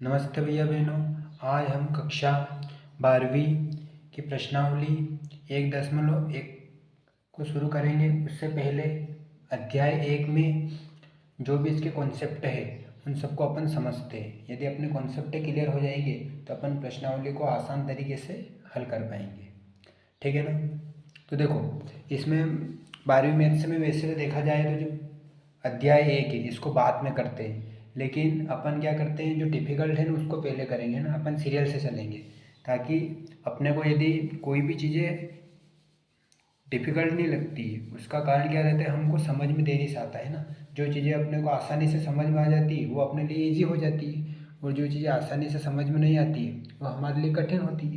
नमस्ते भैया बहनों। आज हम कक्षा 12वीं की प्रश्नावली 1.1 को शुरू करेंगे। उससे पहले अध्याय 1 में जो भी इसके कॉन्सेप्ट है उन सबको अपन समझते हैं। यदि अपने कॉन्सेप्ट क्लियर हो जाएंगे तो अपन प्रश्नावली को आसान तरीके से हल कर पाएंगे। ठीक है ना। तो देखो, इसमें 12वीं मैथ्स में वैसे तो देखा जाए तो जो अध्याय 1 है इसको बाद में करते हैं, लेकिन अपन क्या करते हैं, जो डिफ़िकल्ट है ना उसको पहले करेंगे ना। अपन सीरियल से चलेंगे ताकि अपने को यदि कोई भी चीज़ें डिफ़िकल्ट नहीं लगती है, उसका कारण क्या रहता है, हमको समझ में देरी से आता है ना। जो चीज़ें अपने को आसानी से समझ में आ जाती है वो अपने लिए ईजी हो जाती है, और जो चीज़ें आसानी से समझ में नहीं आती है वो हमारे लिए कठिन होती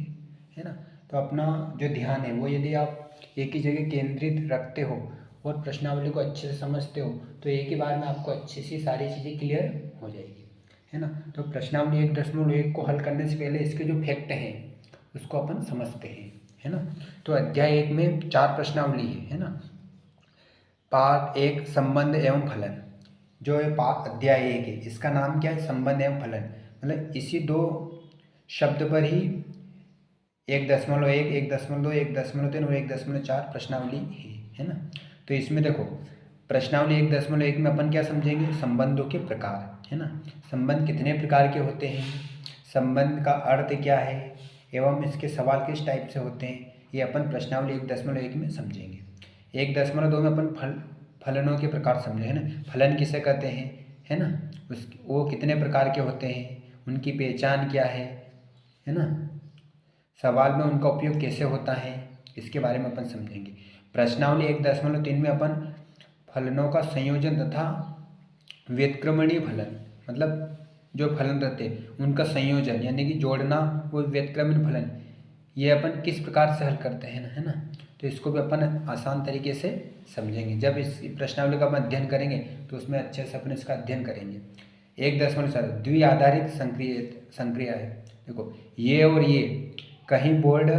है ना। तो अपना जो ध्यान है वो यदि आप एक ही जगह केंद्रित रखते हो और प्रश्नावली को अच्छे से समझते हो तो एक ही बार में आपको अच्छी सी सारी चीज़ें क्लियर हो जाएगी, है ना। तो प्रश्नावली 1.1 को हल करने से पहले इसके जो फैक्ट हैं उसको अपन समझते हैं, है ना। तो अध्याय 1 में 4 प्रश्नावली है ना। पार्ट 1 संबंध एवं फलन। जो है पार्ट अध्याय 1 है, इसका नाम क्या है, संबंध एवं फलन। मतलब इसी दो शब्द पर ही 1.1, 1.2, 1.3 और 1.4 प्रश्नावली है ना। तो इसमें देखो, प्रश्नावली 1.1 में अपन क्या समझेंगे, संबंधों के प्रकार, है ना। संबंध कितने प्रकार के होते हैं, संबंध का अर्थ क्या है एवं इसके सवाल किस टाइप से होते हैं, ये अपन प्रश्नावली 1.1 में समझेंगे। 1.2 में अपन फलनों के प्रकार समझे, है ना। फलन किसे कहते हैं, है ना। वो कितने प्रकार के होते हैं, उनकी पहचान क्या है ना। सवाल में उनका उपयोग कैसे होता है, इसके बारे में अपन समझेंगे। प्रश्नावली 1.3 में अपन फलनों का संयोजन तथा व्युत्क्रमणीय फलन, मतलब जो फलन रहते हैं उनका संयोजन यानी कि जोड़ना, वो व्युत्क्रमणीय फलन, ये अपन किस प्रकार से हल करते हैं ना, है ना। तो इसको भी अपन आसान तरीके से समझेंगे। जब इस प्रश्नावली का अपन अध्ययन करेंगे तो उसमें अच्छे से अपन इसका अध्ययन करेंगे। 1.7 द्विआधारित संक्रिया है। देखो, ये और ये कहीं बोर्ड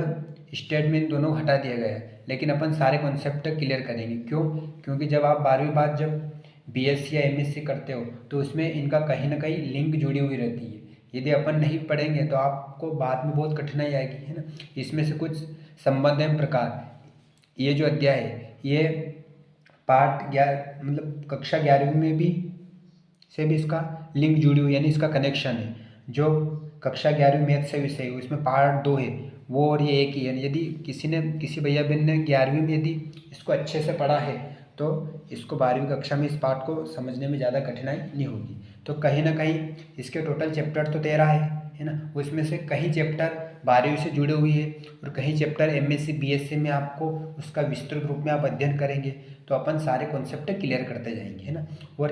स्टेटमेंट दोनों हटा दिया गया है, लेकिन अपन सारे कॉन्सेप्ट क्लियर करेंगे। क्यों? क्योंकि जब आप 12वीं बाद जब बीएससी या एमएससी करते हो तो उसमें इनका कहीं ना कहीं लिंक जुड़ी हुई रहती है। यदि अपन नहीं पढ़ेंगे तो आपको बाद में बहुत कठिनाई आएगी, है ना। इसमें से कुछ संबंध एवं प्रकार, ये जो अध्याय है ये पार्ट 11 मतलब कक्षा 11वीं में भी से भी इसका लिंक जुड़ी हुई, यानी इसका कनेक्शन है। जो कक्षा 11वीं मैथ से विषय है उसमें पार्ट 2 है, वो और ये एक ही है। यदि किसी भैया बहन ने 11वीं में यदि इसको अच्छे से पढ़ा है तो इसको 12वीं कक्षा में इस पार्ट को समझने में ज़्यादा कठिनाई नहीं होगी। तो कहीं ना कहीं इसके टोटल चैप्टर तो 13 है ना। उसमें से कहीं चैप्टर 12वीं से जुड़े हुए हैं और कहीं चैप्टर एमएससी बीएससी में आपको उसका विस्तृत रूप में आप अध्ययन करेंगे तो अपन सारे कॉन्सेप्ट क्लियर करते जाएंगे, है ना। और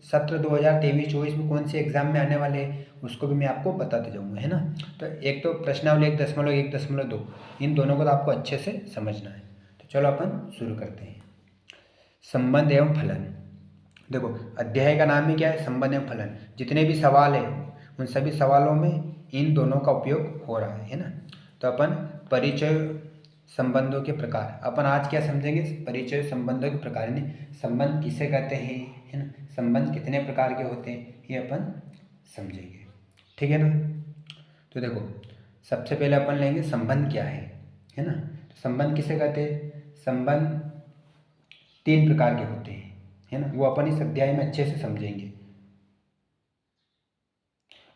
सत्र 2023-24 में कौन से एग्जाम में आने वाले हैं उसको भी मैं आपको बताते जाऊंगा, है ना। तो एक तो प्रश्नावली 1.1.2 इन दोनों को तो आपको अच्छे से समझना है। तो चलो अपन शुरू करते हैं। संबंध एवं फलन। देखो, अध्याय का नाम ही क्या है, संबंध एवं फलन। जितने भी सवाल हैं उन सभी सवालों में इन दोनों का उपयोग हो रहा है ना। तो अपन परिचय संबंधों के प्रकार, अपन आज क्या समझेंगे, परिचय संबंधों के प्रकार, यानी संबंध किसे कहते हैं, है ना। संबंध कितने प्रकार के होते हैं ये अपन समझेंगे, ठीक है ना। तो देखो, सबसे पहले अपन लेंगे संबंध क्या है ना। तो संबंध किसे कहते हैं, संबंध 3 प्रकार के होते हैं, है ना। वो अपन इस अध्याय में अच्छे से समझेंगे।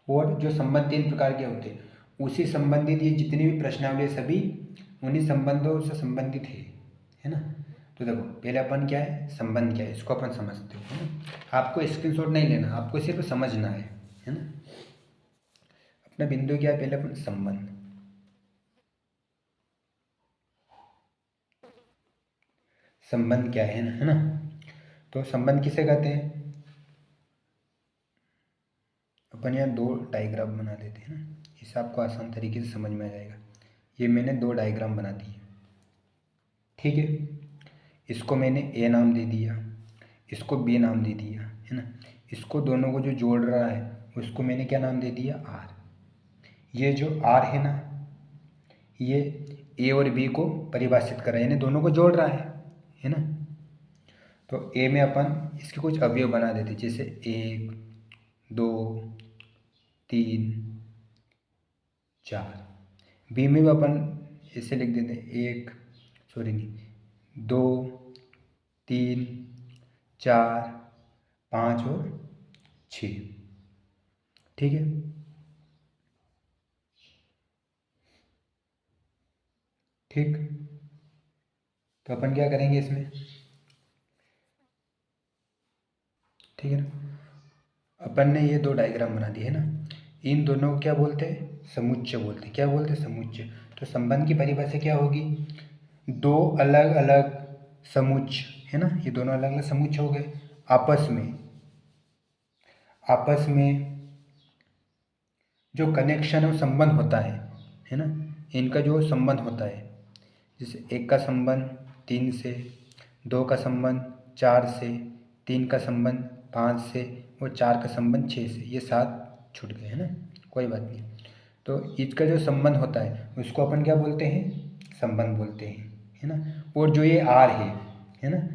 और जो संबंध 3 प्रकार के होते हैं उसी संबंधित ये जितनी भी प्रश्नावली सभी उन्हीं संबंधों से संबंधित है ना। तो देखो, पहले अपन क्या है, संबंध क्या है इसको अपन समझते हैं, है ना। आपको स्क्रीनशॉट नहीं लेना, आपको सिर्फ समझना है ना। अपना बिंदु क्या है, पहले अपन संबंध। संबंध क्या है ना। तो संबंध किसे कहते हैं, अपन यहाँ 2 डायग्राम बना देते हैं ना, इससे आपको आसान तरीके से समझ में आ जाएगा। ये मैंने 2 डायग्राम बना दिए, ठीक है। इसको मैंने ए नाम दे दिया, इसको बी नाम दे दिया, है ना। इसको दोनों को जो जोड़ रहा है उसको मैंने क्या नाम दे दिया, आर। ये जो आर है ना, ये ए और बी को परिभाषित कर रहा है, यानी दोनों को जोड़ रहा है ना। तो ए में अपन इसके कुछ अवयव बना देते, जैसे 1 2 3 4। बी में भी अपन इसे लिख देते हैं 1 सॉरी नहीं 2 3 4 5 और 6। ठीक है, ठीक। तो अपन क्या करेंगे इसमें, ठीक है ना। अपन ने ये दो डायग्राम बना दिए है ना, इन दोनों को क्या बोलते हैं, समुच्चय बोलते हैं। क्या बोलते हैं, समुच्चय। तो संबंध की परिभाषा क्या होगी, दो अलग अलग समुच्चय है ना, ये दोनों अलग अलग समुच्चय हो गए, आपस में जो कनेक्शन और संबंध होता है ना, इनका जो संबंध होता है, जैसे एक का संबंध 3 से, 2 का संबंध 4 से, 3 का संबंध 5 से और 4 का संबंध 6 से, ये 7 छूट गए है ना, कोई बात नहीं। तो इसका जो संबंध होता है उसको अपन क्या बोलते हैं, संबंध बोलते हैं, है ना। और जो ये आर है ना,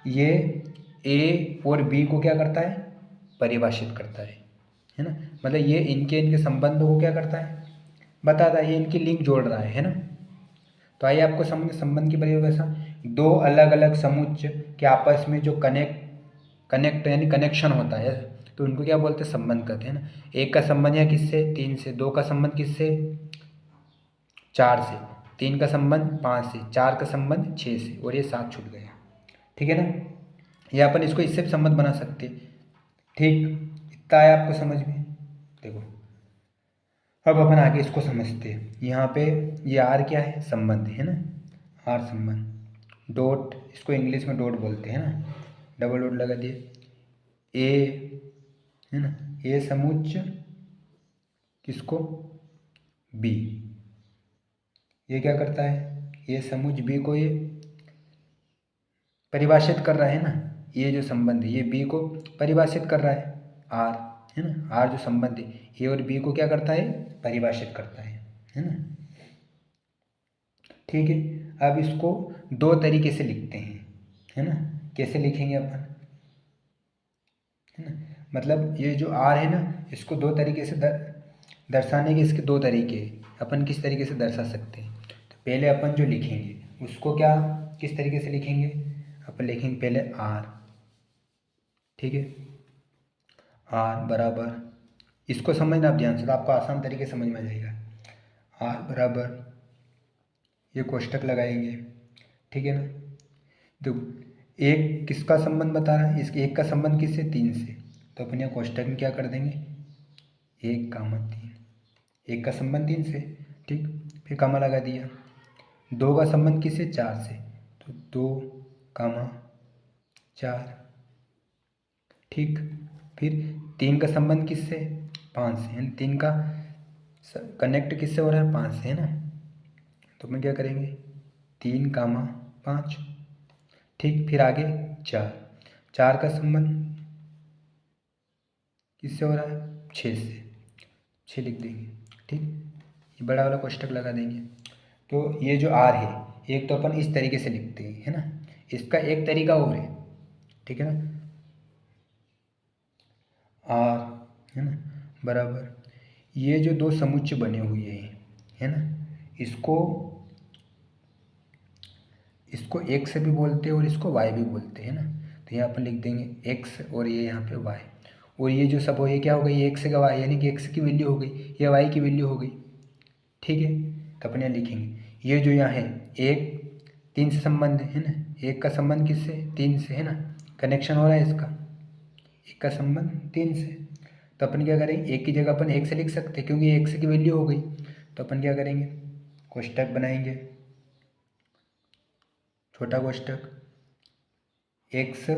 ये ए और बी को क्या करता है, परिभाषित करता है ना। मतलब ये इनके इनके संबंधों को क्या करता है, बताता है, ये इनकी लिंक जोड़ रहा है ना। तो आइए आपको समझ संबंध की परिभाषा, दो अलग अलग समुच्चय के आपस में जो कनेक्ट यानी कनेक्शन होता है, तो उनको क्या बोलते हैं, संबंध कहते हैं ना। एक का संबंध है किससे, 3 से, 2 का संबंध किससे, 4 से, 3 का संबंध 5 से, 4 का संबंध 6 से और ये 7 छूट गए। ठीक है ना, ये अपन इसको इससे भी संबंध बना सकते हैं। ठीक, इतना है आपको समझ में। देखो अब अपन आगे इसको समझते हैं। यहाँ पे ये आर क्या है, संबंध है ना, आर संबंध, डॉट इसको इंग्लिश में डॉट बोलते हैं ना, डबल डॉट लगा दिए। ए है ना, ए समुच्चय किसको, बी, ये क्या करता है, ये समुच्चय बी को ये परिभाषित कर रहा है ना, ये जो संबंध है ये बी को परिभाषित कर रहा है, आर है ना, आर जो संबंध है ए और बी को क्या करता है, परिभाषित करता है ना। ठीक है, अब इसको दो तरीके से लिखते हैं, है ना। कैसे लिखेंगे अपन, है ना, मतलब ये जो आर है ना, इसको दो तरीके से दर्शाने के इसके दो तरीके हैं। अपन किस तरीके से दर्शा सकते हैं, तो पहले अपन जो लिखेंगे उसको क्या किस तरीके से लिखेंगे, अपन लिखेंगे पहले आर, ठीक है, आर बराबर, इसको समझना आप ध्यान से, तो आपको आसान तरीके से समझ में आ जाएगा। आर बराबर ये कोष्टक लगाएंगे, ठीक है ना। तो एक किसका संबंध बता रहा है, इसके एक का संबंध किससे, 3 से, तो अपन यहाँ कोष्टक में क्या कर देंगे, 1 कामा 3, एक का संबंध 3 से, ठीक, फिर कामा लगा दिया। 2 का संबंध किससे, 4 से, तो 2 कामा 4, ठीक। फिर 3 का संबंध किससे, 5 से, यानी 3 का कनेक्ट किससे हो रहा है, 5 से, है ना। तो अपन क्या करेंगे, 3 कामा 5, ठीक। फिर आगे 4, 4 का संबंध किससे हो रहा है, 6 से, 6 लिख देंगे, ठीक। ये बड़ा वाला कोष्टक लगा देंगे। तो ये जो आर है, एक तो अपन इस तरीके से लिखते हैं, है ना, इसका एक तरीका और है, ठीक है ना, आर है ना बराबर, ये जो दो समुच्चय बने हुए हैं, है ना, इसको इसको एक्स भी बोलते हैं और इसको वाई भी बोलते हैं ना। तो यहाँ पर लिख देंगे एक्स और ये यहाँ पे वाई, और ये जो सब हो ये क्या हो गई, ये एक्स का वाई, यानी कि एक्स की वैल्यू हो गई, ये वाई की वैल्यू हो गई, ठीक है। तो अपन यहाँ लिखेंगे ये जो यहाँ है, एक 3 से संबंध है ना, एक का संबंध किससे, 3 से, है ना, कनेक्शन हो रहा है इसका, एक का संबंध 3 से। तो अपन क्या करेंगे, एक की जगह अपन एक से लिख सकते हैं क्योंकि एक्स की वैल्यू हो गई। तो अपन क्या करेंगे, कोष्टक बनाएंगे, छोटा कोष्टक, एक्स,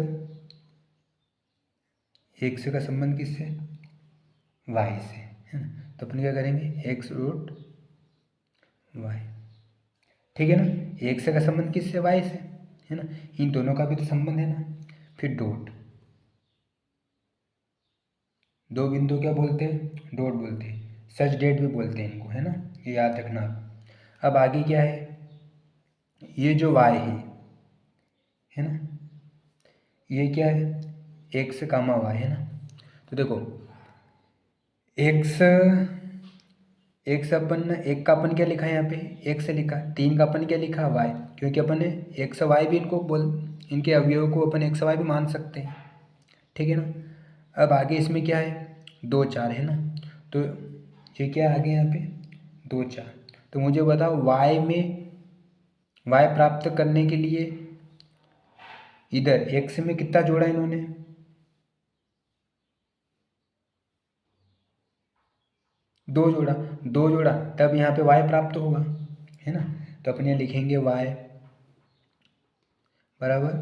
एक्स का संबंध किससे, वाई से, है ना। तो अपन क्या करेंगे, एक्स रूट वाई, ठीक है ना। एक्स का संबंध किससे, वाई से, है ना, इन दोनों का भी तो संबंध है ना। फिर डॉट, दो बिंदु क्या बोलते हैं, डॉट बोलते हैं, सच डेट भी बोलते हैं इनको, है ना, ये याद रखना आप। अब आगे क्या है, ये जो y है ना, ये क्या है, एक्स कामा वाई, है ना। तो देखो एक्स एक्स अपन एक का अपन क्या लिखा है यहाँ पे, एक्स लिखा, 3 का अपन क्या लिखा, वाई, क्योंकि अपन ने एक्स वाई भी इनको इनके अवयवों को अपन एक्स वाई भी मान सकते हैं, ठीक है ना। अब आगे इसमें क्या है, 2 4 है ना, तो ये क्या आगे यहाँ पे 2 4। तो मुझे बताओ वाई में, वाई प्राप्त करने के लिए इधर एक्स में कितना जोड़ा इन्होंने, 2 जोड़ा, 2 जोड़ा, तब यहाँ पे y प्राप्त होगा, है ना। तो अपन यहाँ लिखेंगे y बराबर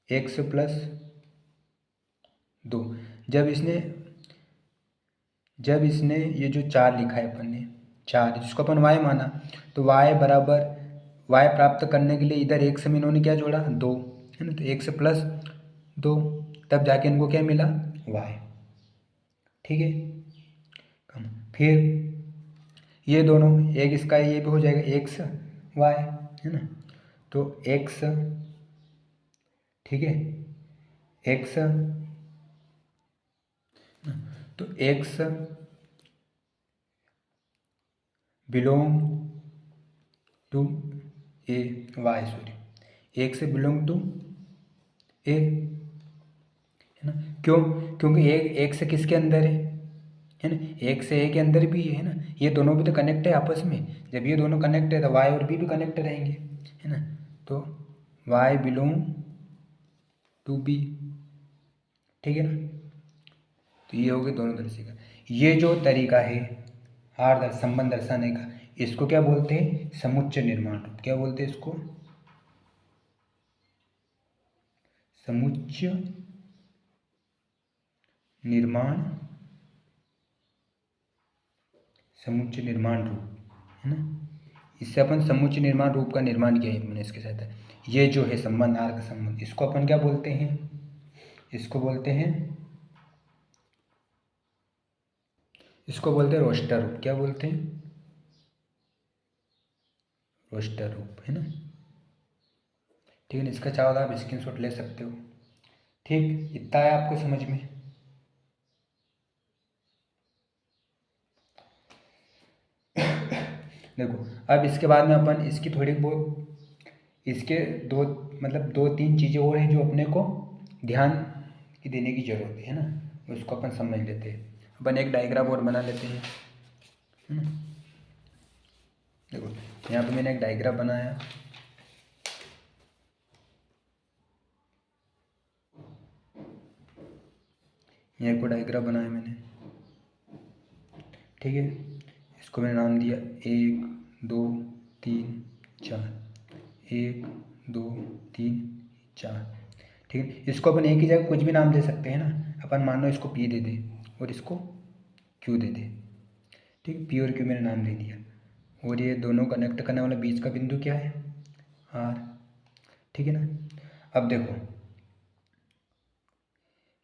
x प्लस 2। जब इसने ये जो 4 लिखा है अपन ने, 4 जिसको अपन y माना, तो y बराबर, y प्राप्त करने के लिए इधर x में इन्होंने क्या जोड़ा, 2, है ना, तो x प्लस 2, तब जाके इनको क्या मिला, y, ठीक है। फिर ये दोनों, एक इसका ये भी हो जाएगा एक्स वाई, है ना, तो एक्स, ठीक है, एक्स, तो X belong to A, Y sorry, X belong to A, है ना, क्यों, क्योंकि एक एक्स किसके अंदर है ना, एक से ए के अंदर भी है ना, ये दोनों भी तो कनेक्ट है आपस में, जब ये दोनों कनेक्ट है तो वाई और बी भी कनेक्ट रहेंगे, है ना, तो वाई बिलोंग टू बी, ठीक है ना। तो ये हो गया दोनों तरीके का। ये जो तरीका है संबंध दर्शाने का, इसको क्या बोलते हैं, समुच्चय निर्माण रूप, क्या बोलते हैं इसको, समुच्चय निर्माण, समुच्चय निर्माण रूप, है ना। इससे अपन समुच्चय निर्माण रूप का निर्माण किया है मैंने इसके साथ। ये जो है संबंध आर का संबंध, इसको अपन क्या बोलते हैं, इसको बोलते हैं, इसको बोलते हैं रोस्टर रूप, क्या बोलते हैं, रोस्टर रूप, है ना, ठीक है ना। इसका चाहो तो आप स्क्रीनशॉट ले सकते हो, ठीक, इतना है आपको समझ में। देखो अब इसके बाद में अपन इसकी थोड़ी बहुत, इसके दो मतलब 2 3 चीज़ें और हैं जो अपने को ध्यान की देने की ज़रूरत है ना, उसको अपन समझ लेते हैं। अपन एक डायग्राम और बना लेते हैं, है ना। देखो यहाँ पे मैंने एक डायग्राम बनाया, यहाँ को डायग्राम बनाया मैंने, ठीक है। इसको मैंने नाम दिया 1 2 3 4, 1 2 3 4, ठीक है। इसको अपन एक ही जगह कुछ भी नाम दे सकते हैं ना, अपन मान लो इसको पी दे दे और इसको क्यू दे दे, ठीक, पी और क्यू मैंने नाम दे दिया। और ये दोनों कनेक्ट करने वाला बीच का बिंदु क्या है, आर, ठीक है ना। अब देखो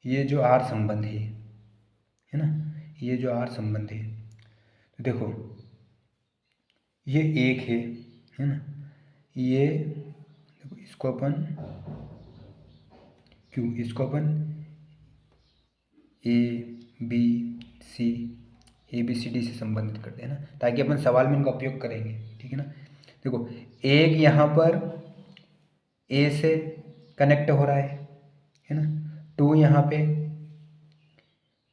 ये जो आर संबंध है ना, ये जो आर संबंध है, तो देखो ये एक है ना, ये देखो इसको अपन क्यू, इसको अपन A B C, A B C D से संबंधित करते हैं ना, ताकि अपन सवाल में इनका उपयोग करेंगे, ठीक है ना। देखो एक यहाँ पर ए से कनेक्ट हो रहा है ना, 2 यहाँ पे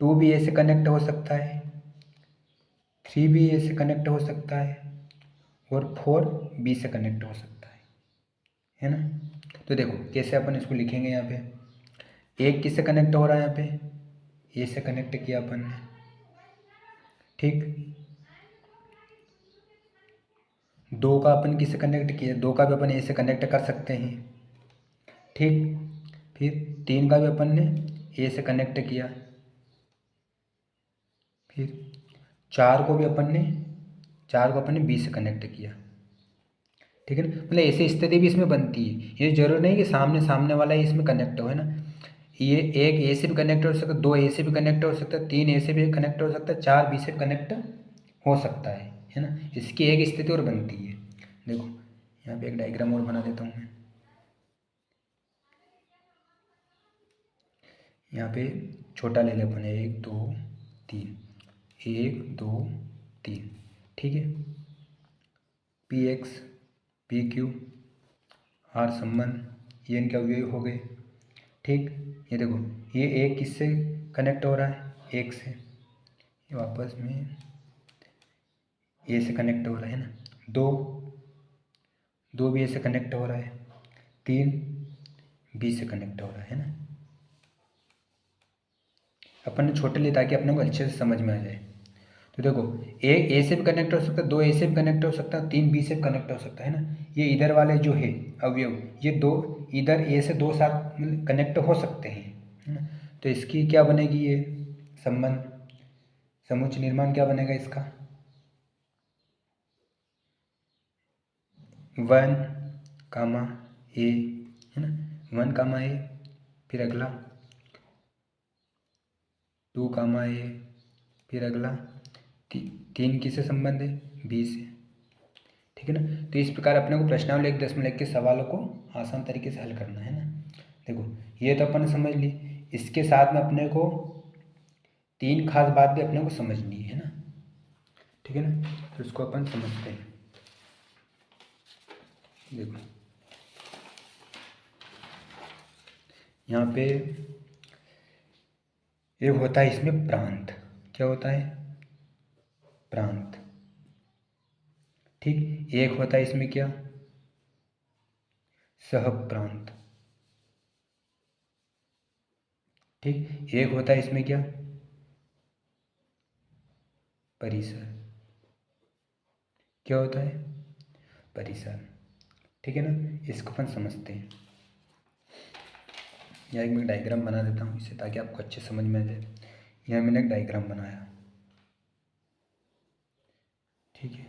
2 भी ए से कनेक्ट हो सकता है, 3 भी ए से कनेक्ट हो सकता है, और 4 बी से कनेक्ट हो सकता है ना। तो देखो कैसे अपन इसको लिखेंगे, यहाँ पे एक किससे कनेक्ट हो रहा है, यहाँ पे ए से कनेक्ट किया अपन ने, ठीक, 2 का अपन किससे कनेक्ट किया, 2 का भी अपन ए से कनेक्ट कर सकते हैं, ठीक, फिर 3 का भी अपन ने ए से कनेक्ट किया, फिर 4 को भी अपन ने बी से कनेक्ट किया, ठीक है ना। मतलब ऐसी स्थिति भी इसमें बनती है, ये जरूर नहीं कि सामने सामने वाला ही इसमें कनेक्ट हो, है ना। ये एक ए से भी कनेक्ट हो सकता है, 2 ए से भी कनेक्ट हो सकता है, 3 ए से भी कनेक्ट हो सकता है, 4 बी से कनेक्ट हो सकता है ना। इसकी एक स्थिति और बनती है। देखो यहाँ पे एक डायग्राम और बना देता हूँ मैं, यहाँ पे छोटा ले ले अपन 1 2 3, 1 2 3, ठीक है। P x P Q R संबंध ये इनके अवयव हो गए, ठीक। ये देखो ये एक किससे कनेक्ट हो रहा है, एक से, ये वापस में ए से कनेक्ट हो रहा है ना, दो भी ए से कनेक्ट हो रहा है, 3 बी से कनेक्ट हो रहा है ना। अपन ने छोटे लिए ताकि अपने को अच्छे से समझ में आ जाए। तो देखो एक ए से भी कनेक्ट हो सकता है, 2 ए से भी कनेक्ट हो सकता है, 3 बी से भी कनेक्ट हो सकता है ना। ये इधर वाले जो है अवयव, ये दो इधर ए से दो साथ कनेक्ट हो सकते हैं, है ना। तो इसकी क्या बनेगी, ये संबंध समुच्चय निर्माण क्या बनेगा इसका, 1 कामा ए, है ना, 1 कामा ए, फिर अगला 2 कामा ए, फिर अगला 3 किससे संबंध है, बी से, ठीक है ना। तो इस प्रकार अपने को प्रश्नावली 1.1 के सवालों को आसान तरीके से हल करना है ना। देखो ये तो अपन ने समझ ली, इसके साथ में अपने को 3 खास बात भी अपने को समझनी है ना, ठीक है ना। तो इसको अपन समझते हैं। देखो यहाँ पे एक होता है इसमें प्रांत, क्या होता है, प्रांत, ठीक। एक होता है इसमें क्या, सहप्रांत, ठीक। एक होता है इसमें क्या, परिसर, क्या होता है, परिसर, ठीक है ना। इसको अपन समझते हैं। यहाँ एक मैं डायग्राम बना देता हूँ इसे, ताकि आपको अच्छे समझ में आ जाए। यहाँ मैंने एक डायग्राम बनाया, ठीक है,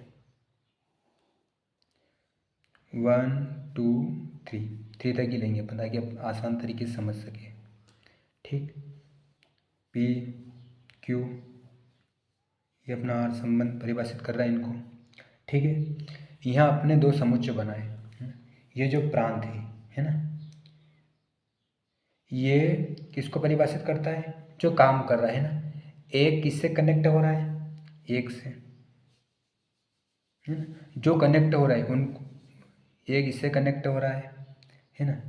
1 2 3 तक ही लेंगे अपन, ताकि आप आसान तरीके से समझ सके, ठीक। पी क्यू ये अपना आर संबंध परिभाषित कर रहा है इनको, ठीक है। यहाँ अपने दो समुच्चय बनाए, ये जो प्रांत है ना, ये किसको परिभाषित करता है, जो काम कर रहा है ना। एक किससे कनेक्ट हो रहा है, एक से, है ना। जो कनेक्ट हो रहा है उन, एक इससे कनेक्ट हो रहा है ना,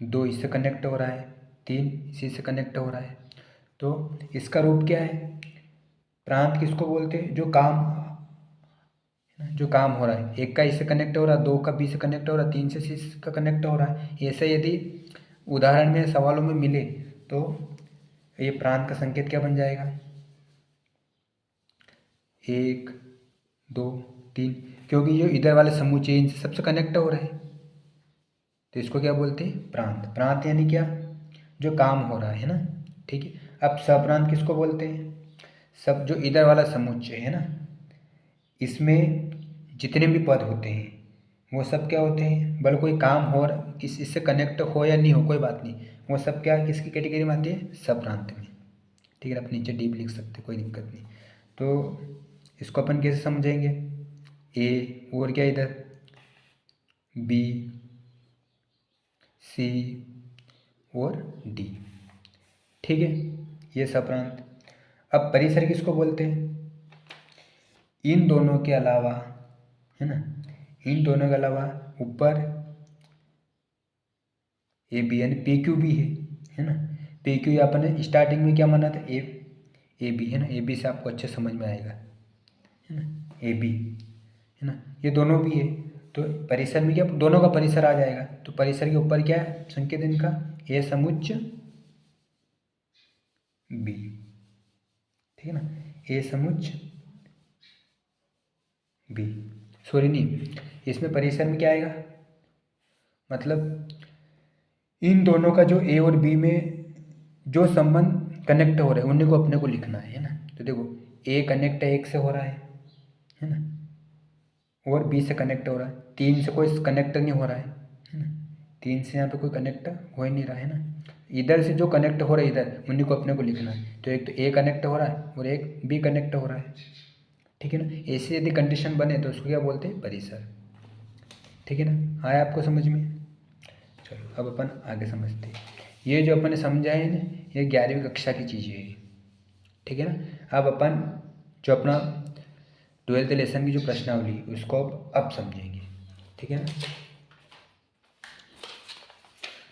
2 इससे कनेक्ट हो रहा है, 3 इसी से कनेक्ट हो रहा है। तो इसका रूप क्या है, प्रांत किसको बोलते हैं, जो काम, जो काम हो रहा है, एक का इससे कनेक्ट हो रहा है, 2 का बी से कनेक्ट हो रहा है, 3 से सी का कनेक्ट हो रहा है। ऐसे यदि उदाहरण में सवालों में मिले तो ये प्रांत का संकेत क्या बन जाएगा, 1 2 3, क्योंकि जो इधर वाले समुच्चय इनसे सबसे कनेक्ट हो रहे हैं, तो इसको क्या बोलते हैं, प्रांत। प्रांत यानी क्या, जो काम हो रहा है ना, ठीक है। अब सप्रांत किसको बोलते हैं, सब जो इधर वाला समुच्चय है ना, इसमें जितने भी पद होते हैं वो सब क्या होते हैं, बल कोई काम हो किस इससे कनेक्ट हो या नहीं हो कोई बात नहीं, वो सब क्या किसकी कैटेगरी में आती है, सप्रांत में, ठीक है। आप नीचे डीप लिख सकते, कोई दिक्कत नहीं। तो इसको अपन कैसे समझेंगे, ए और क्या इधर, बी सी और डी, ठीक है, ये सप्रांत। अब परिसर किसको बोलते हैं, इन दोनों के अलावा, है ना, इन दोनों के अलावा ऊपर ए बी यानी पी क्यू भी है ना। पी क्यू अपन स्टार्टिंग में क्या माना था, ए बी, है ना। ए बी से आपको अच्छे समझ में आएगा, है ना, ए बी, है ना, ये दोनों भी है। तो परिसर में क्या, दोनों का परिसर आ जाएगा। तो परिसर के ऊपर क्या है संकेत इनका, ए समुच्च बी, ठीक है ना, ए समुच्च बी, सॉरी नहीं, इसमें परिसर में क्या आएगा, मतलब इन दोनों का जो ए और बी में जो संबंध कनेक्ट हो रहे हैं उन्हीं को अपने को लिखना है ना। तो देखो ए कनेक्ट एक से हो रहा है ना, और बी से कनेक्ट हो रहा है, 3 से कोई कनेक्ट नहीं हो रहा है ना, 3 से यहाँ पे कोई कनेक्ट हो ही नहीं रहा है ना। इधर से जो कनेक्ट हो रहा है इधर उन्हीं को अपने को लिखना है। तो एक तो ए कनेक्ट हो रहा है और एक बी कनेक्ट हो रहा है, ठीक है ना। ऐसी यदि कंडीशन बने तो उसको क्या बोलते हैं, परिसर, ठीक है ना। आया आपको समझ में। चलो अब अपन आगे समझते हैं। ये जो अपन ने समझा है ना, ये 11वीं कक्षा की चीज़ें हैं, ठीक है ना। अब अपन जो अपना 12th लेसन की जो प्रश्नावली उसको अब समझेंगे, ठीक है ना।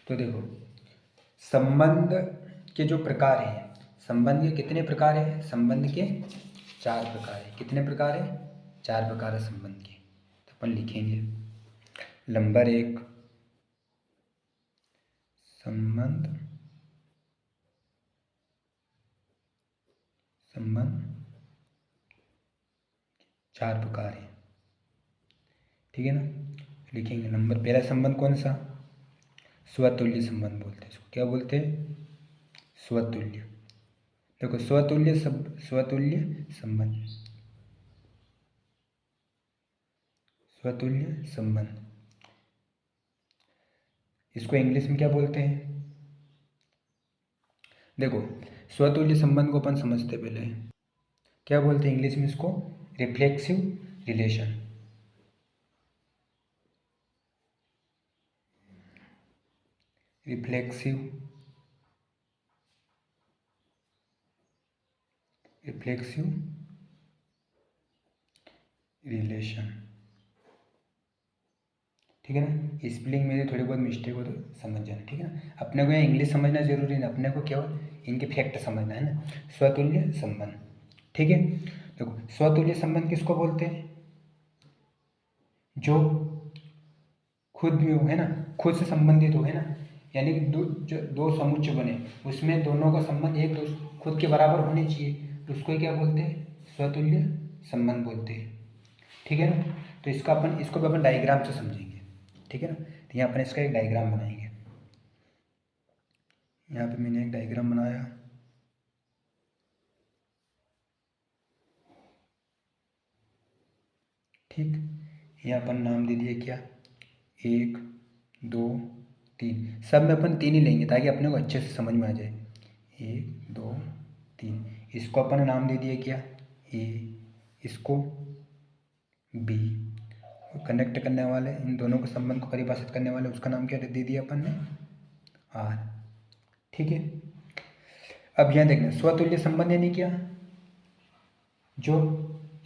तो देखो, संबंध के जो प्रकार हैं, संबंध के कितने प्रकार हैं? संबंध के 4 प्रकार हैं। कितने प्रकार हैं? 4 प्रकार है संबंध के। तो अपन लिखेंगे नंबर 1, संबंध 4 प्रकार है, ठीक है ना। लिखेंगे नंबर पहला संबंध कौन सा? स्वतुल्य संबंध बोलते हैं इसको। क्या बोलते हैं? स्वतुल्य। देखो, स्वतुल्य संबंध, स्वतुल्य संबंध इसको इंग्लिश में क्या बोलते हैं? देखो, स्वतुल्य संबंध को अपन समझते पहले क्या बोलते हैं इंग्लिश में इसको? Reflexive relation. रिफ्लेक्सिव रिलेशन, ठीक है ना। स्पेलिंग में थोड़ी बहुत मिस्टेक हो तो समझ जाना, ठीक है ना। अपने को यहाँ इंग्लिश समझना जरूरी नहीं, अपने को केवल इनके फैक्ट समझना है ना। स्वतुल्य संबंध, ठीक है। देखो, स्वतुल्य संबंध किसको बोलते हैं? जो खुद में हो, है ना, खुद से संबंधित हो, है ना। यानी कि दो समुच्चय बने, उसमें दोनों का संबंध एक दूसरे खुद के बराबर होने चाहिए, तो उसको क्या बोलते हैं? स्वतुल्य संबंध बोलते हैं, ठीक है ना। तो इसको भी अपन डायग्राम से समझेंगे, ठीक है ना। तो यहाँ अपन इसका एक डायग्राम बनाएंगे। यहाँ पे मैंने एक डायग्राम बनाया, ठीक। यहाँ अपन नाम दे दिए क्या? 1 2 3, सब में अपन 3 ही लेंगे ताकि अपने को अच्छे से समझ में आ जाए। 1 2 3, इसको अपन नाम दे दिए क्या? ए, इसको बी। कनेक्ट करने वाले इन दोनों के संबंध को परिभाषित करने वाले उसका नाम क्या दे दिया अपन ने? आर, ठीक है। अब यहाँ देखना, स्वतुल्य संबंध यानी क्या? जो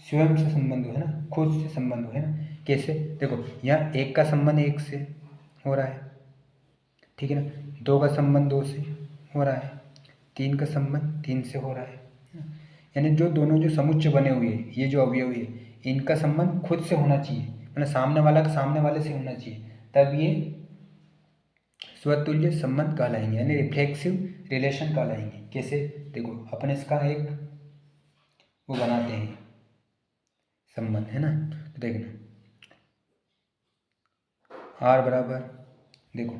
स्वयं से संबंध हो, है ना, खुद से संबंध हो, है ना। कैसे? देखो, यहाँ 1 का संबंध 1 से हो रहा है, ठीक है ना। 2 का संबंध 2 से हो रहा है, 3 का संबंध 3 से हो रहा है। यानी जो दोनों जो समुच्चय बने हुए हैं, ये जो अवयव है, इनका संबंध खुद से होना चाहिए, मतलब सामने वाला का सामने वाले से होना चाहिए, तब ये स्वतुल्य संबंध कहलाएंगे, यानी रिफ्लेक्सिव रिलेशन कहलाएंगे। कैसे? देखो, अपन इसका एक वो बनाते हैं संबंध, है ना। तो देखना, आर बराबर, देखो,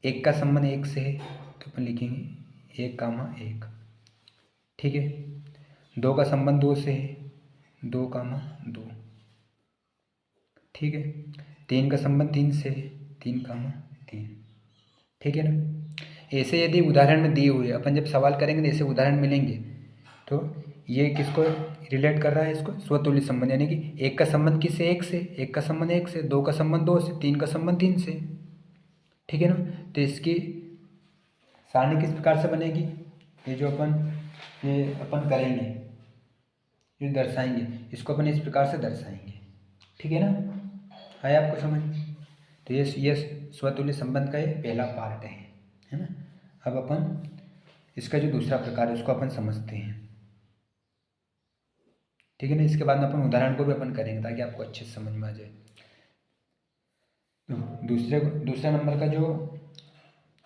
1 का संबंध 1 से है तो अपन लिखेंगे 1 कामा 1, ठीक है। 2 का संबंध 2 से है, 2 कामा 2, ठीक है। 3 का संबंध 3 से है, 3 कामा 3, ठीक है ना। ऐसे यदि उदाहरण में दिए हुए अपन जब सवाल करेंगे तो ऐसे उदाहरण मिलेंगे, तो ये किसको रिलेट कर रहा है? इसको स्वतुल्य संबंध, यानी कि 1 का संबंध किससे? 1 से, 1 का संबंध 1 से, 2 का संबंध 2 से, 3 का संबंध 3 से, ठीक है ना। तो इसकी सारणी किस प्रकार से बनेगी? ये जो अपन करेंगे, जो दर्शाएंगे, इसको अपन इस प्रकार से दर्शाएंगे, ठीक है ना। आया आपको समझ? तो ये स्वतुल्य संबंध का ये पहला पार्ट है ना। अब अपन इसका जो दूसरा प्रकार है उसको अपन समझते हैं, ठीक है ना। इसके बाद में अपन उदाहरण को भी अपन करेंगे ताकि आपको अच्छे से समझ में आ जाए। तो दूसरे नंबर का जो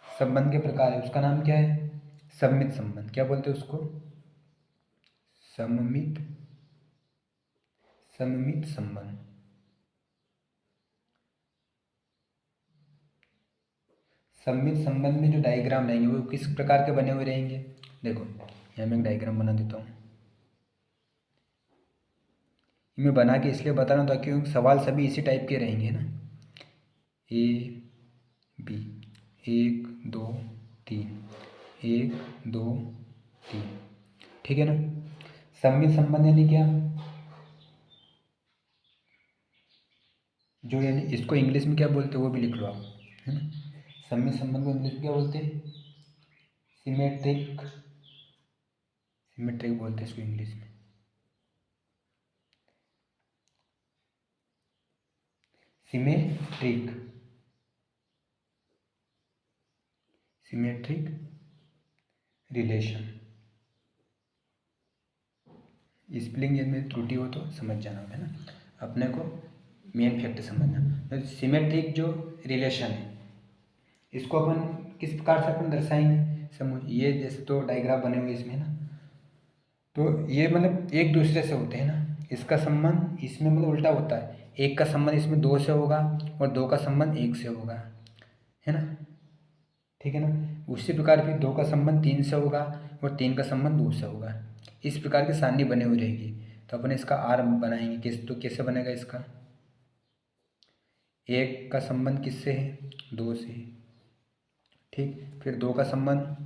संबंध के प्रकार है उसका नाम क्या है? सममित संबंध। क्या बोलते हैं उसको? सममित संबंध। सममित संबंध में जो डायग्राम रहेंगे वो किस प्रकार के बने हुए रहेंगे? देखो, यहाँ मैं एक डायग्राम बना देता हूँ। मैं बना के इसलिए बता रहा हूँ ताकि सवाल सभी इसी टाइप के रहेंगे ना। ए बी, 1 2 3, 1 2 3, ठीक है ना। सममित संबंध यानी क्या? जो यानी इसको इंग्लिश में क्या बोलते हैं वो भी लिख लो आप, है ना। सममित संबंध को इंग्लिश में क्या बोलते हैं? सिमेट्रिक सिमेट्रिक बोलते हैं इसको इंग्लिश में। Symmetric, symmetric relation. स्पेलिंग में त्रुटि हो तो समझ जाना है ना, अपने को मेन फैक्ट समझना। तो सिमेट्रिक जो रिलेशन है इसको अपन किस प्रकार से अपन दर्शाएंगे, समझ ये जैसे तो डायग्राम बने हुए इसमें ना, तो ये मतलब एक दूसरे से होते हैं ना, इसका संबंध इसमें मतलब उल्टा होता है, एक का संबंध इसमें दो से होगा और दो का संबंध एक से होगा, है ना, ठीक है ना। उसी प्रकार फिर दो का संबंध तीन से होगा और तीन का संबंध दो से होगा, इस प्रकार की सारणी बनी हुई रहेगी। तो अपन इसका आर बनाएंगे किस, तो कैसे बनेगा इसका, एक का संबंध किससे है, दो से, ठीक, फिर दो का संबंध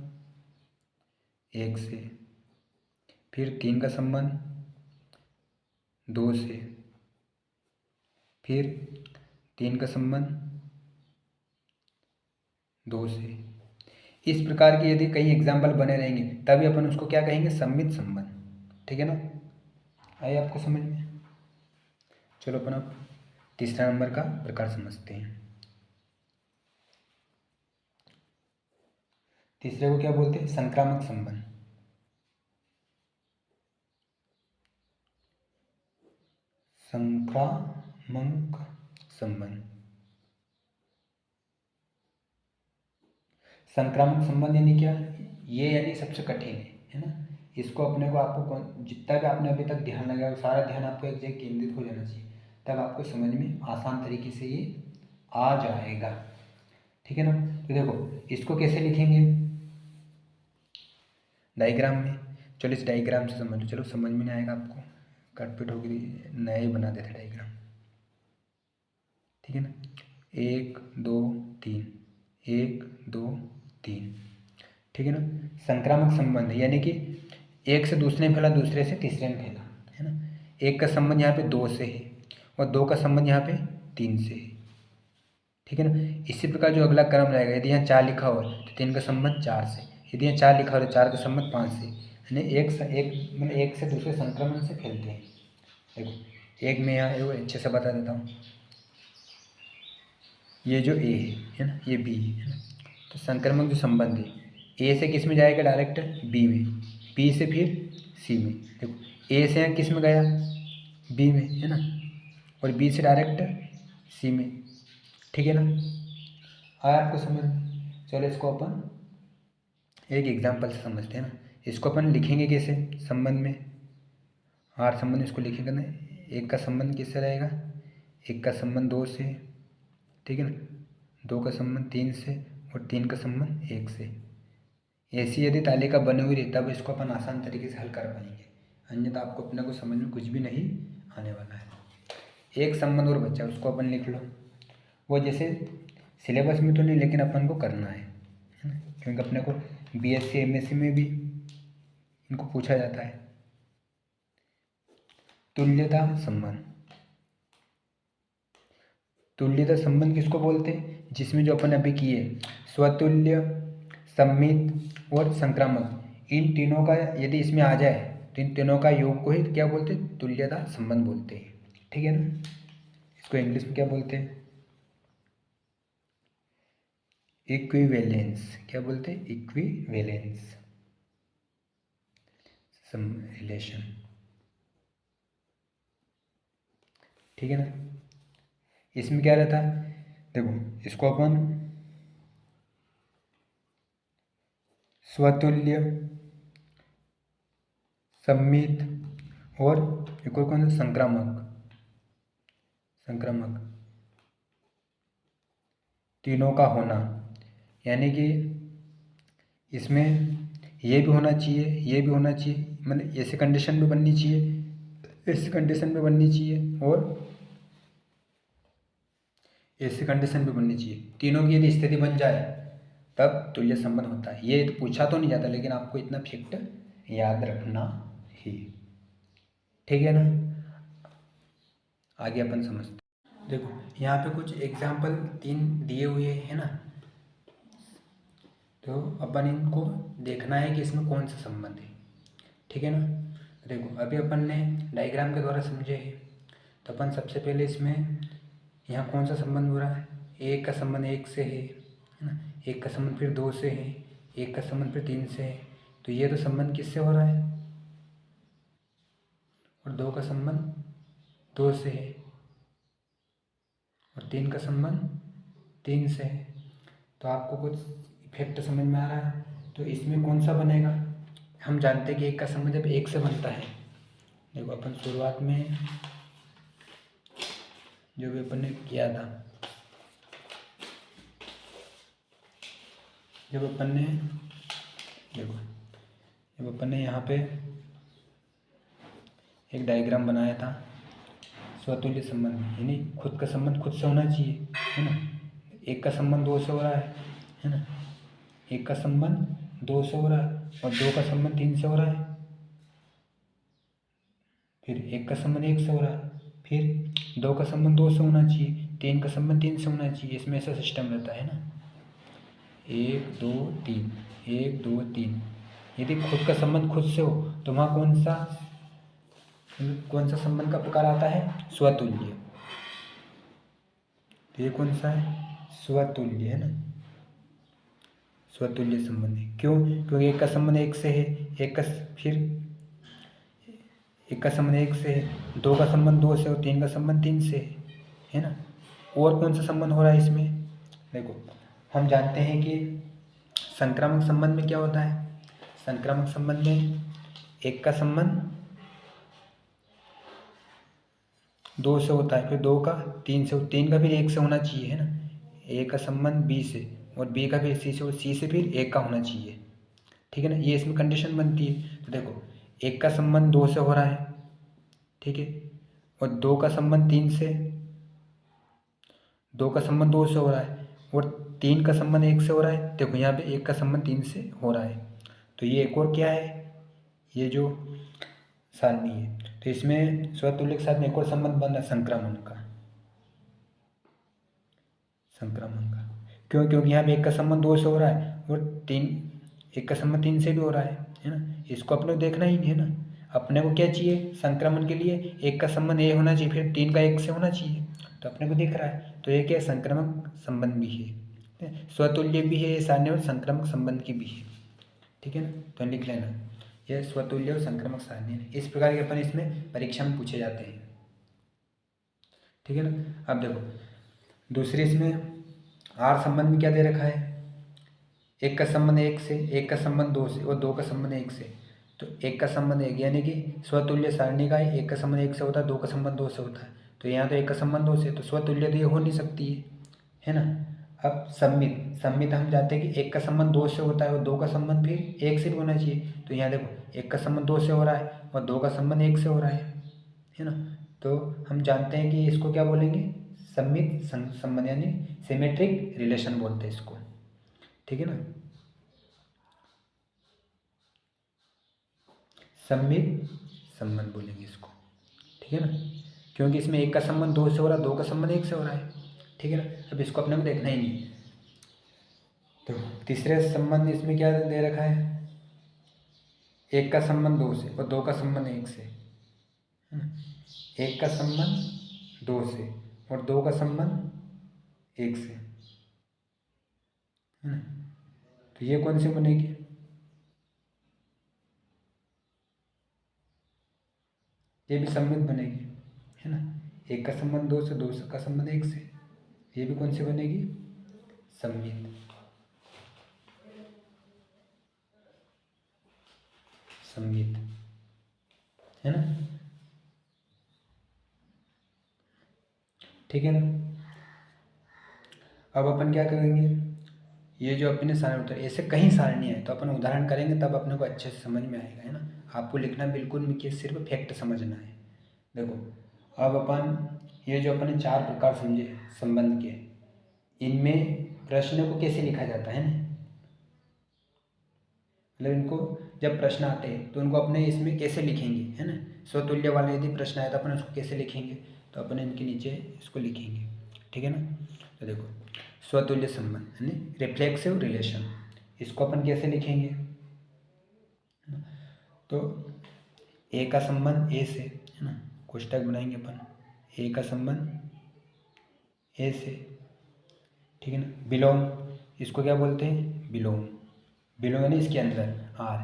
एक से, फिर तीन का संबंध दो से, फिर तीन का संबंध दो से। इस प्रकार के यदि कई एग्जाम्पल बने रहेंगे तभी अपन उसको क्या कहेंगे, सममित संबंध, ठीक है ना। आइए आपको समझ में। चलो अपन अब तीसरा नंबर का प्रकार समझते हैं। तीसरे को क्या बोलते हैं, संक्रामक संबंध। संक्रामक संबंध, संक्रामक संबंध यानी क्या, ये यानी सबसे कठिन है ना। इसको अपने को आपको जितना भी आपने अभी तक ध्यान लगाया सारा ध्यान आपको एक जगह केंद्रित हो जाना चाहिए, तब आपको समझ में आसान तरीके से ये आ जाएगा, ठीक है ना। तो देखो इसको कैसे लिखेंगे, डायग्राम में। चलो इस डायग्राम से समझ लो, चलो समझ में नहीं आएगा आपको, कटपिट होगी, नया ही बना देते डायग्राम, ठीक है ना। एक दो तीन, एक दो तीन, ठीक है ना। संक्रामक संबंध यानी कि एक से दूसरे में फैला, दूसरे से तीसरे में फैला, है ना। एक का संबंध यहाँ पे दो से है और दो का संबंध यहाँ पे तीन से है, ठीक है ना। इसी प्रकार जो अगला क्रम रहेगा, यदि यहाँ चार लिखा हो तो तीन का संबंध चार से, यदि यहाँ चार लिखा हो तो चार का संबंध पाँच से, यानी एक मतलब एक से दूसरे संक्रमण से फैलते हैं। देखो एक मैं यहाँ अच्छे से बता देता हूँ, ये जो ए है ना, ये बी है ना, तो संक्रमक जो संबंध है ए से किस में जाएगा, डायरेक्ट बी में, बी से फिर सी में। देखो ए से किस में गया, बी में, है ना, और बी से डायरेक्ट सी में, ठीक है ना। आया आपको समझ। चलो इसको अपन एक एग्जांपल से समझते हैं ना। इसको अपन लिखेंगे कैसे, संबंध में आर संबंध, इसको लिखेंगे ना, एक का संबंध किससे रहेगा, एक का संबंध दो से, ठीक है ना, दो का संबंध तीन से और तीन का संबंध एक से। ऐसी यदि तालिका बनी हुई रही तब इसको अपन आसान तरीके से हल कर पाएंगे, अन्यथा आपको अपने को समझ में कुछ भी नहीं आने वाला है। एक संबंध और बच्चा, उसको अपन लिख लो, वो जैसे सिलेबस में तो नहीं लेकिन अपन को करना है ना, क्योंकि अपने को बीएससी एमएससी में भी इनको पूछा जाता है। तुल्यता संबंध, तुल्यता संबंध किसको बोलते हैं, जिसमें जो अपन अभी किए स्वतुल्य, सम्मित और संक्रामक, इन तीनों का यदि इसमें आ जाए तो इन तीनों का योग को ही क्या बोलते हैं, तुल्यता संबंध बोलते हैं, ठीक है ना। इसको इंग्लिश में क्या बोलते हैं, इक्विवेलेंस, क्या बोलते हैं, इक्विवेलेंस रिलेशन, ठीक है ना। इसमें क्या रहता है, देखो इसको अपन स्वतुल्य, सम्मित और एक और कौन सा, संक्रामक, संक्रामक तीनों का होना, यानी कि इसमें ये भी होना चाहिए, ये भी होना चाहिए, मतलब ऐसी कंडीशन भी बननी चाहिए, ऐसी कंडीशन भी बननी चाहिए और ऐसी कंडीशन भी बननी चाहिए। तीनों की यदि स्थिति बन जाए तब तुल्य संबंध होता है। ये तो पूछा तो नहीं जाता लेकिन आपको इतना फैक्ट याद रखना ही, ठीक है ना। आगे अपन समझते हैं। देखो यहाँ पे कुछ एग्जाम्पल तीन दिए हुए हैं ना, तो अपन इनको देखना है कि इसमें कौन सा संबंध है, ठीक ठीक है ना। देखो अभी अपन ने डायग्राम के द्वारा समझे हैं, तो अपन सबसे पहले इसमें यहाँ कौन सा संबंध हो रहा है, एक का संबंध एक से है ना, एक का संबंध फिर दो से है, एक का संबंध फिर तीन से है, तो ये तो संबंध किससे हो रहा है, और दो का संबंध दो से है, और तीन का संबंध तीन से है। तो आपको कुछ इफेक्ट समझ में आ रहा है। तो इसमें कौन सा बनेगा, हम जानते हैं कि एक का संबंध जब एक से बनता है, देखो अपन शुरुआत में जो भी अपन ने किया था, जब अपन ने देखो जब अपन ने यहाँ पे एक डायग्राम बनाया था स्वतुल्य संबंध, यानी खुद का संबंध खुद से होना चाहिए, है ना। एक का संबंध दो से हो रहा है ना, एक का संबंध दो से हो रहा है, और दो का संबंध तीन से हो रहा है, फिर एक का संबंध एक से हो रहा है, फिर दो का संबंध दो से होना चाहिए, तीन का संबंध तीन से होना चाहिए। इसमें ऐसा सिस्टम रहता है ना, एक दो तीन, एक दो तीन। यदि खुद का संबंध खुद से हो तो वहाँ कौन सा संबंध का प्रकार आता है, स्वतुल्य। तो ये कौन सा है, स्वतुल्य, है ना, स्वतुल्य संबंध है। क्यों, क्योंकि एक का संबंध एक से है, एक का संबंध एक से है, दो का संबंध दो से और तीन का संबंध तीन से है ना। और कौन सा संबंध हो रहा है इसमें, देखो हम जानते हैं कि संक्रामक संबंध में क्या होता है, संक्रामक संबंध में एक का संबंध दो से होता है, फिर दो का तीन से, तीन का फिर एक से होना चाहिए, है ना। ए का संबंध बी से, और बी का फिर सी से, और सी से फिर एक का होना चाहिए, ठीक है ना। ये इसमें कंडीशन बनती है। तो देखो एक का संबंध दो से हो रहा है, ठीक है, और दो का संबंध तीन से, दो का संबंध दो से हो रहा है, और तीन का संबंध एक से हो रहा है। देखो यहाँ पे एक का संबंध तीन से हो रहा है, तो ये एक और क्या है, ये जो सारणी है। तो इसमें स्वतुल्य के साथ में एक और संबंध बन रहा है, संक्रमण का, संक्रमण का। क्यों, क्योंकि यहाँ पे एक का संबंध दो से हो रहा है, और एक का संबंध तीन से भी हो रहा है ना। इसको अपने को देखना ही नहीं है ना, अपने को क्या चाहिए, संक्रमण के लिए एक का संबंध ए होना चाहिए, फिर तीन का एक से होना चाहिए, तो अपने को दिख रहा है। तो ये क्या, संक्रमक संबंध भी है, स्वतुल्य भी है ये सारणी, और संक्रमक संबंध की भी है, ठीक है ना। तो लिख लेना, यह स्वतुल्य और संक्रमक सारणी है। इस प्रकार के अपन इसमें परीक्षा में पूछे जाते हैं, ठीक है ना। अब देखो दूसरे इसमें आर संबंध में क्या दे रखा है, एक का संबंध एक से, एक का संबंध दो से, और दो का संबंध एक से। तो एक का संबंध एक, यानी कि स्वतुल्य सारणी का है, एक का संबंध एक से होता है, दो का संबंध दो से होता है। तो यहाँ तो एक का संबंध दो से, तो स्वतुल्य तो ये हो नहीं सकती है ना। अब सम्मित हम जानते हैं कि एक का संबंध दो से होता है, और दो का संबंध फिर एक से भी होना चाहिए। तो यहाँ देखो एक का संबंध दो से हो रहा है, और दो का संबंध एक से हो रहा है ना। तो हम जानते हैं कि इसको क्या बोलेंगे, सम्मित संबंध, यानी सिमेट्रिक रिलेशन बोलते हैं इसको, ठीक है ना। सम्मित संबंध बोलेंगे इसको, ठीक है ना, क्योंकि इसमें एक का संबंध दो से हो रहा है, दो का संबंध एक से हो रहा है, ठीक है ना। अब इसको अपने को देखना ही नहीं है। तो तीसरे संबंध इसमें क्या दे रखा है, एक का संबंध दो से, और दो का संबंध एक से, है ना। एक का संबंध दो से, और दो का संबंध एक से, है ना। तो ये कौन सी बनेगी, ये भी सम्मित बनेगी, है ना। एक का संबंध दो से, दो का संबंध एक से, ये भी कौन सी बनेगी, सम्मित, सम्मित, है ना, ठीक है ना। अब अपन क्या करेंगे, ये जो अपने सारणी होता है, ऐसे कई सारणियाँ हैं, तो अपन उदाहरण करेंगे तब अपने को अच्छे से समझ में आएगा, है ना। आपको लिखना बिल्कुल नहीं कि सिर्फ फैक्ट समझना है। देखो अब अपन ये जो अपने चार प्रकार समझे संबंध के, इनमें प्रश्न को कैसे लिखा जाता है ना, मतलब इनको जब प्रश्न आते हैं तो उनको अपने इसमें कैसे लिखेंगे, है ना। स्वतुल्य वाले यदि प्रश्न आए तो अपन उसको कैसे लिखेंगे, तो अपन इनके नीचे इसको लिखेंगे, ठीक है ना। तो देखो स्वतुल्य संबंध यानी रिफ्लेक्सिव रिलेशन, इसको अपन कैसे लिखेंगे, तो ए का संबंध ए से, है ना, कोष्टक बनाएंगे अपन, ए का संबंध ए से, ठीक है ना। बिलोंग, इसको क्या बोलते हैं, बिलोंग, बिलोंग यानी इसके अंदर, आर,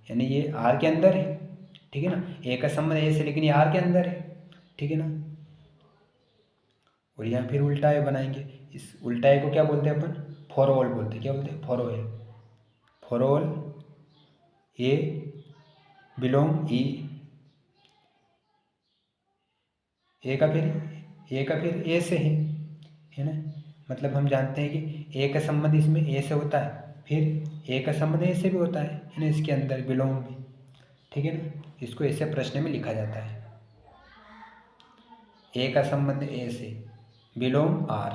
यानी ये आर के अंदर है, ठीक है ना। ए का संबंध ए से, लेकिन ये आर के अंदर है, ठीक है ना। और यहाँ फिर उल्टा ए बनाएंगे, इस उल्टा ए को क्या बोलते हैं अपन, फॉर ऑल बोलते हैं, क्या बोलते हैं, for all, for all A belong E, A का फिर ए से है ना। मतलब हम जानते हैं कि ए का संबंध इसमें ए से होता है, फिर ए का संबंध ए से भी होता है ना, इसके अंदर बिलोंग भी, ठीक है ना। इसको ऐसे प्रश्न में लिखा जाता है, ए का संबंध ए से, बिलोंग आर,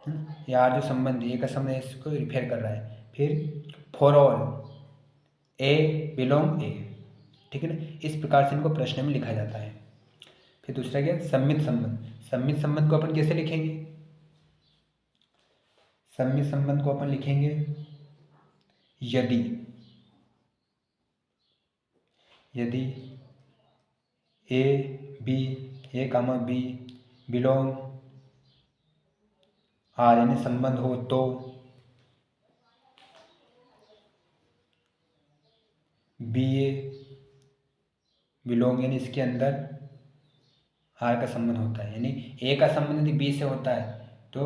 है ना, ये आर जो संबंध ए का संबंध ए को रिफेयर कर रहा है, फिर फॉर ऑल ए बिलोंग ए, ठीक है ना। इस प्रकार से इनको प्रश्न में लिखा जाता है। फिर दूसरा क्या, सम्मित संबंध, सम्मित संबंध को अपन कैसे लिखेंगे, सम्मित संबंध को अपन लिखेंगे यदि A B, A comma B belong R, यानी संबंध हो तो बी ए बिलोंग, यानी इसके अंदर आर का संबंध होता है, यानी ए का संबंध यदि बी से होता है तो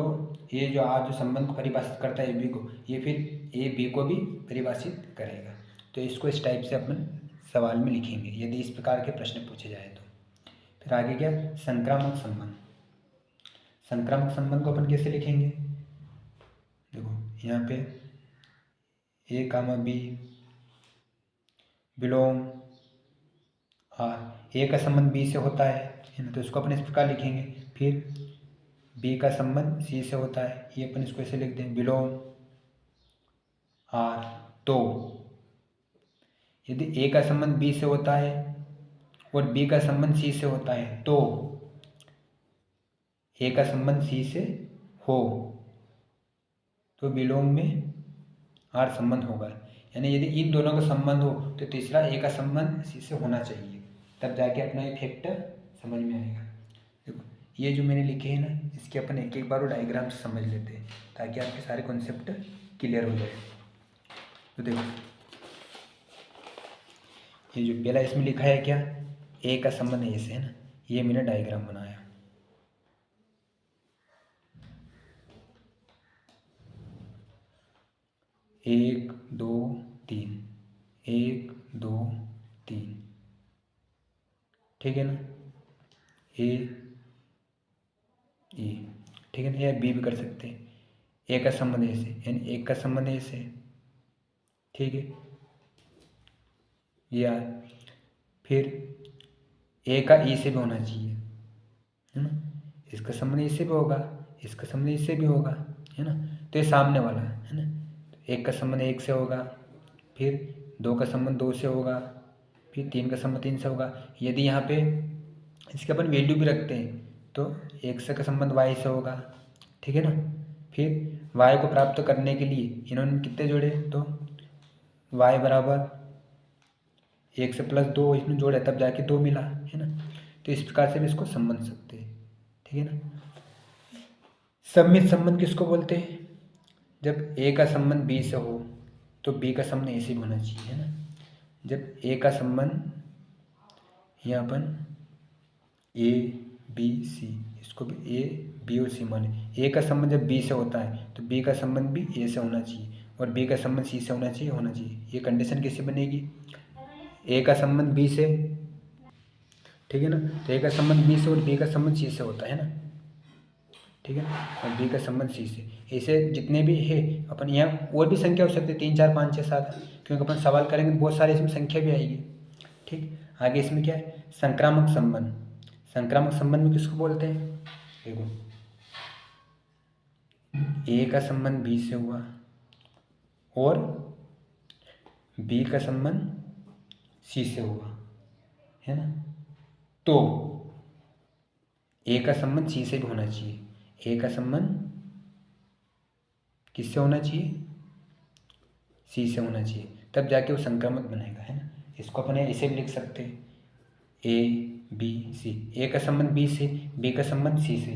ये जो आर जो संबंध को परिभाषित करता है ए बी को, ये फिर ए बी को भी परिभाषित करेगा। तो इसको इस टाइप से अपन सवाल में लिखेंगे यदि इस प्रकार के प्रश्न पूछे जाए तो। फिर आगे क्या, संक्रामक संबंध, संक्रामक संबंध को अपन कैसे लिखेंगे, देखो यहाँ पे ए कामा बी बिलोंग आर, ए का संबंध बी से होता है ना, तो इसको अपन इस प्रकार लिखेंगे। फिर बी का संबंध सी से होता है, ये अपन इसको ऐसे लिख दें, बिलोंग आर, तो यदि ए का संबंध बी से होता है और बी का संबंध सी से होता है तो ए का संबंध सी से हो तो बिलोंग में आर संबंध होगा, यानी यदि इन दोनों का संबंध हो तो तीसरा ए का संबंध सी से होना चाहिए, तब जाके अपना ये फैक्टर समझ में आएगा। देखो ये जो मैंने लिखे हैं ना, इसके अपन एक एक बार वो डायग्राम से समझ लेते हैं ताकि आपके सारे कॉन्सेप्ट क्लियर हो जाए। तो देखो ये जो पहला इसमें लिखा है क्या, ए का संबंध ए से, है ना, ये मैंने डायग्राम बनाया, एक दो तीन, एक दो तीन, ठीक है ना, ए ई, ठीक है ना, या बी भी कर सकते हैं। ए का संबंध ए से, यानी एक का संबंध ए से, ठीक है, या फिर ए का ई से भी होना चाहिए, है ना, इसका संबंध इससे भी होगा, इसका संबंध इससे भी होगा, है ना, तो ये सामने वाला है ना, एक का संबंध एक से होगा, फिर दो का संबंध दो से होगा, फिर तीन का संबंध तीन से होगा। यदि यहाँ पे इसके अपन वैल्यू भी रखते हैं तो एक से का संबंध वाई से होगा, ठीक है ना। फिर वाई को प्राप्त करने के लिए इन्होंने कितने जोड़े, तो वाई बराबर एक से प्लस दो इसमें जोड़े तब जाके दो मिला, है ना। तो इस प्रकार से भी इसको समझ सकते हैं, ठीक है ना। सम्मित संबंध किसको बोलते हैं, जब ए का संबंध बी से हो तो बी का संबंध ए से भी होना चाहिए, है ना। जब ए का संबंध यहाँ अपन ए बी सी, इसको भी ए बी और सी माने, ए का संबंध जब बी से होता है तो बी का संबंध भी ए से होना चाहिए और बी का संबंध सी से होना चाहिए। ये कंडीशन कैसे बनेगी, ए का संबंध बी से, ठीक है ना, तो ए का संबंध बी से और बी का संबंध सी से होता है ना, ठीक है, और बी का संबंध सी से। ऐसे जितने भी है अपन, यहाँ और भी संख्या हो सकती है, 3 4 5 6 7, क्योंकि अपन सवाल करेंगे तो बहुत सारे इसमें संख्या भी आएगी, ठीक। आगे इसमें क्या है, संक्रामक संबंध, संक्रामक संबंध में किसको बोलते हैं, देखो ए का संबंध बी से हुआ और बी का संबंध सी से हुआ, है ना, तो ए का संबंध सी से भी होना चाहिए, ए का संबंध किससे होना चाहिए, सी से होना चाहिए, तब जाके वो संक्रामक बनेगा, है ना। इसको अपन ऐसे भी लिख सकते हैं, ए बी सी, ए का संबंध बी से, बी का संबंध सी से,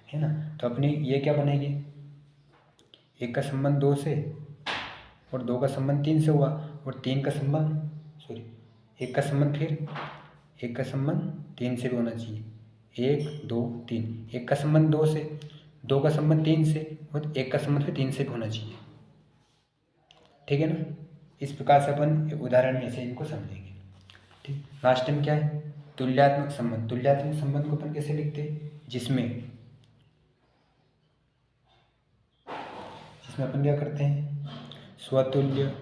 है ना। तो अपनी ये क्या बनेगी, एक का संबंध 2 से और 2 का संबंध 3 से हुआ, और 3 का संबंध एक का संबंध फिर एक का संबंध 3 से भी होना चाहिए, 1 2 3, एक का संबंध 2 से, 2 का संबंध 3 से और एक का संबंध फिर 3 से भी होना चाहिए, ठीक है ना। इस प्रकार से अपन उदाहरण में से इनको समझेंगे, ठीक। लास्ट टाइम क्या है, तुल्यात्मक संबंध। तुल्यात्मक संबंध को अपन कैसे लिखते हैं, जिसमें अपन क्या करते हैं, स्वतुल्य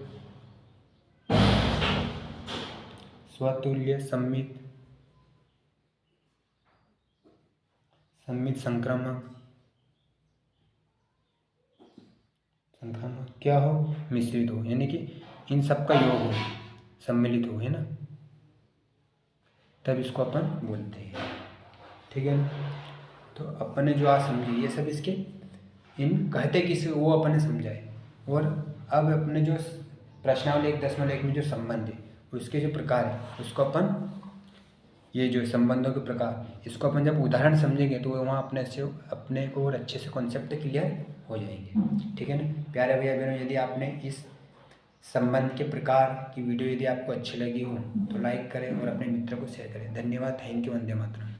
सम्मित संक्रामक क्या हो, मिश्रित हो, यानी कि इन सब का योग हो, सम्मिलित हो, है ना, तब इसको अपन बोलते हैं, ठीक है ना। तो अपन ने जो आज समझी ये सब इसके इन कहते किसी वो अपन ने समझाए, और अब अपने जो प्रश्नावली 1.1 में जो संबंध है उसके जो प्रकार है उसको अपन, ये जो संबंधों के प्रकार, इसको अपन जब उदाहरण समझेंगे तो वहाँ अपने को और अच्छे से कॉन्सेप्ट क्लियर हो जाएंगे, ठीक है ना। प्यारे भैया बहनों, यदि आपने इस संबंध के प्रकार की वीडियो यदि आपको अच्छी लगी हो तो लाइक करें और अपने मित्र को शेयर करें। धन्यवाद, थैंक यू, वंदे मातरम।